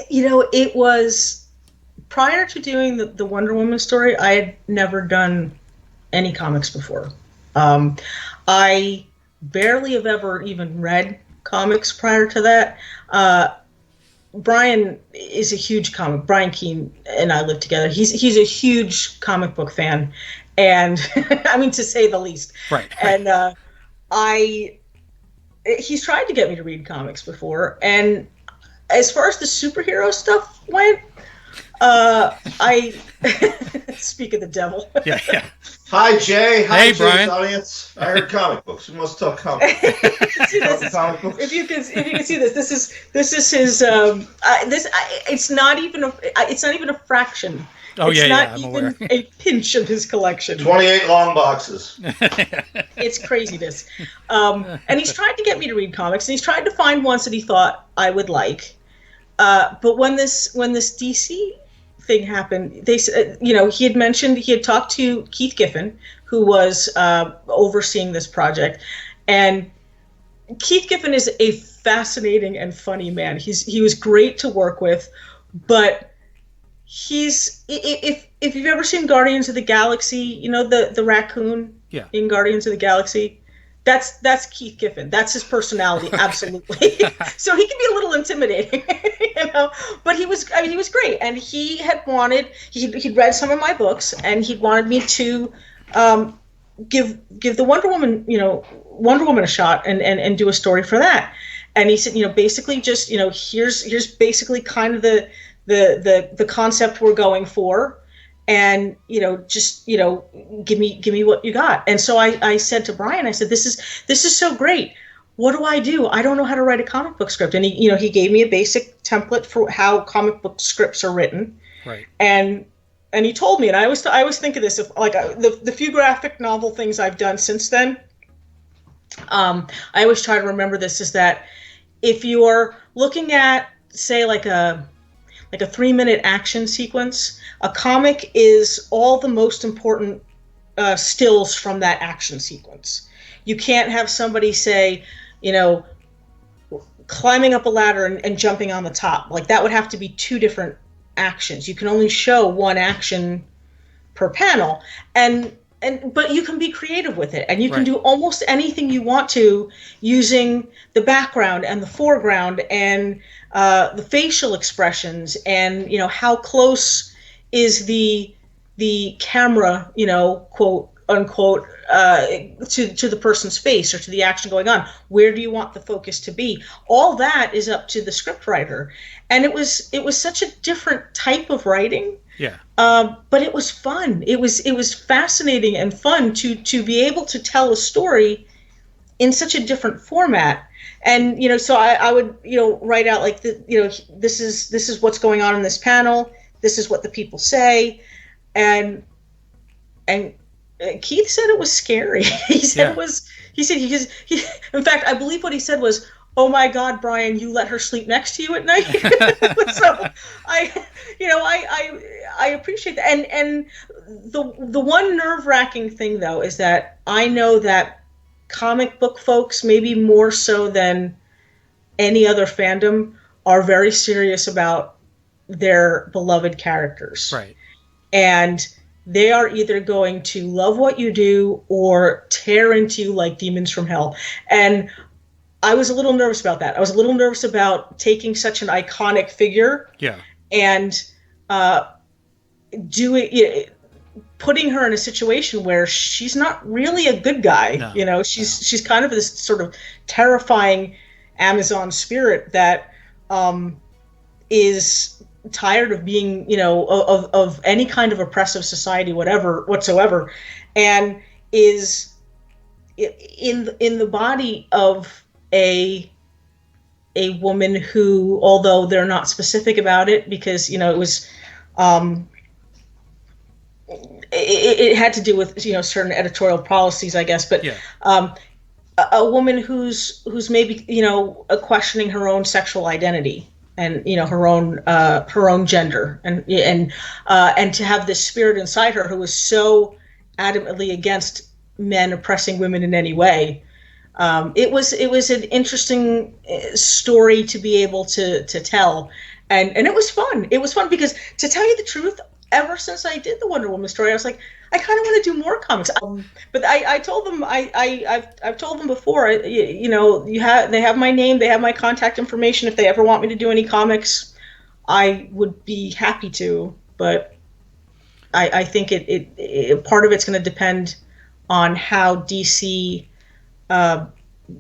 It was prior to doing the Wonder Woman story, I had never done any comics before. I barely have ever even read comics prior to that. Brian is a huge Brian Keene and I live together. He's a huge comic book fan, and I mean, to say the least. Right, right. And I he's tried to get me to read comics before, and as far as the superhero stuff went, I speak of the devil. Yeah, yeah. Hi, Jay. Hi, Hey, Jay's Brian. audience. I heard comic books. We must talk comic books. See, Talking comic books. if you can see this, this is his. It's not even a fraction. Oh, It's yeah, not yeah, I'm even aware. a pinch of his collection. 28 long boxes. It's craziness. And he's tried to get me to read comics, and he's tried to find ones that he thought I would like. But when this DC thing happened, they said, he had mentioned he had talked to Keith Giffen, who was overseeing this project, and Keith Giffen is a fascinating and funny man. He was great to work with, but if you've ever seen Guardians of the Galaxy, the raccoon Yeah. in Guardians of the Galaxy. That's Keith Giffen. That's his personality, absolutely. So he can be a little intimidating, But he was great, and he'd read some of my books, and he wanted me to give the Wonder Woman a shot and do a story for that. And he said, basically just, here's basically kind of the concept we're going for. And just give me what you got. And so I said to Brian, I said, this is so great. What do? I don't know how to write a comic book script. And he gave me a basic template for how comic book scripts are written. Right. And he told me, and I always think of this, if like the few graphic novel things I've done since then. I always try to remember this, is that if you're looking at, say, like a 3-minute action sequence, a comic is all the most important stills from that action sequence. You can't have somebody say, climbing up a ladder and jumping on the top. Like, that would have to be two different actions. You can only show one action per panel. But you can be creative with it, and you can do almost anything you want to using the background and the foreground and the facial expressions, and how close is the camera, quote unquote, to the person's face or to the action going on. Where do you want the focus to be? All that is up to the script writer, and it was such a different type of writing. Yeah. But it was fun. It was fascinating and fun to be able to tell a story in such a different format. And so I would write out like this is what's going on in this panel. This is what the people say, and Keith said it was scary. He said it was. He said he. In fact, I believe what he said was, "Oh my God, Brian, you let her sleep next to you at night." So I appreciate that. And the one nerve-wracking thing though is that I know that comic book folks, maybe more so than any other fandom, are very serious about their beloved characters. Right. And they are either going to love what you do or tear into you like demons from hell. And I was a little nervous about that. I was a little nervous about taking such an iconic figure and putting her in a situation where she's not really a good guy. No, she's kind of this sort of terrifying Amazon spirit that is tired of being, of any kind of oppressive society, whatsoever, and is in the body of a woman who, although they're not specific about it, because it was it had to do with certain editorial policies, I guess, but a woman who's maybe questioning her own sexual identity and her own gender, and to have this spirit inside her who was so adamantly against men oppressing women in any way. It was an interesting story to be able to tell, And it was fun. It was fun because, to tell you the truth, ever since I did the Wonder Woman story, I was like, I kind of want to do more comics. But I told them, I've told them before, you know, they have my name, they have my contact information. If they ever want me to do any comics, I would be happy to. But I think part of it's going to depend on how DC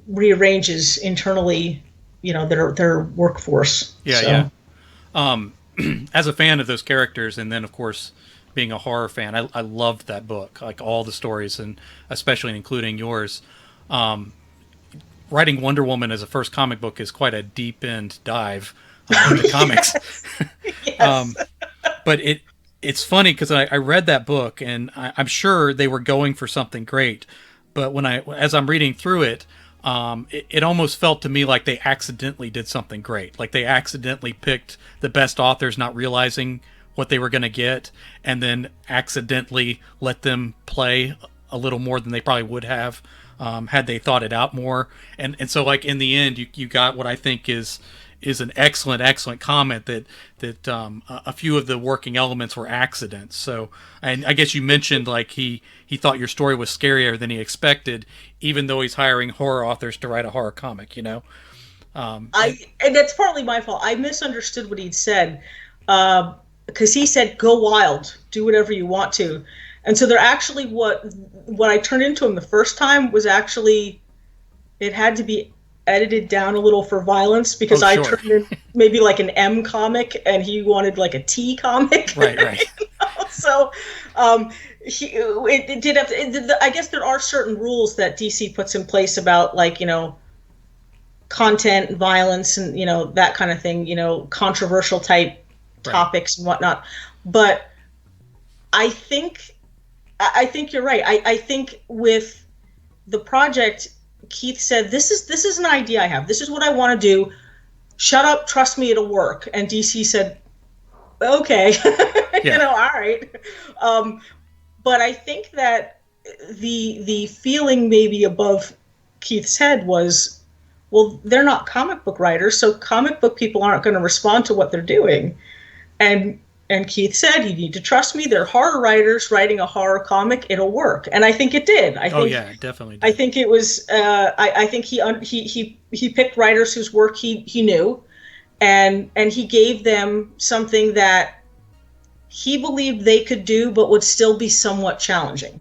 rearranges internally, you know, their workforce. Yeah, so. yeah. As a fan of those characters, and then of course being a horror fan, I loved that book, like all the stories, and especially including yours. Writing Wonder Woman as a first comic book is quite a deep end dive into comics. Yes. But it's funny because I read that book, and I'm sure they were going for something great. But as I'm reading through it, it almost felt to me like they accidentally did something great. Like they accidentally picked the best authors, not realizing what they were going to get, and then accidentally let them play a little more than they probably would have had they thought it out more. And so, like, in the end, you got what I think is an excellent comment that a few of the working elements were accidents. So, and I guess you mentioned, like, he thought your story was scarier than he expected, even though he's hiring horror authors to write a horror comic, you know? And that's partly my fault. I misunderstood what he'd said, because he said, go wild, do whatever you want to. And so they're actually, what I turned into him the first time was actually, it had to be edited down a little for violence, because I turned in maybe like an M comic and he wanted like a T comic. Right. You know? So it did have to, I guess there are certain rules that DC puts in place about, like, you know, content, violence, and, you know, that kind of thing, you know, controversial type topics and whatnot. But I think you're right. I think with the project, Keith said, this is an idea I have. This is what I want to do. Shut up, trust me, it'll work. And DC said, okay. You know, all right. But I think that the feeling maybe above Keith's head was, well, they're not comic book writers, so comic book people aren't going to respond to what they're doing. And Keith said, you need to trust me. They're horror writers writing a horror comic. It'll work. And I think it did. I think, it definitely did. I think it was, I think he picked writers whose work he knew, and he gave them something that he believed they could do, but would still be somewhat challenging.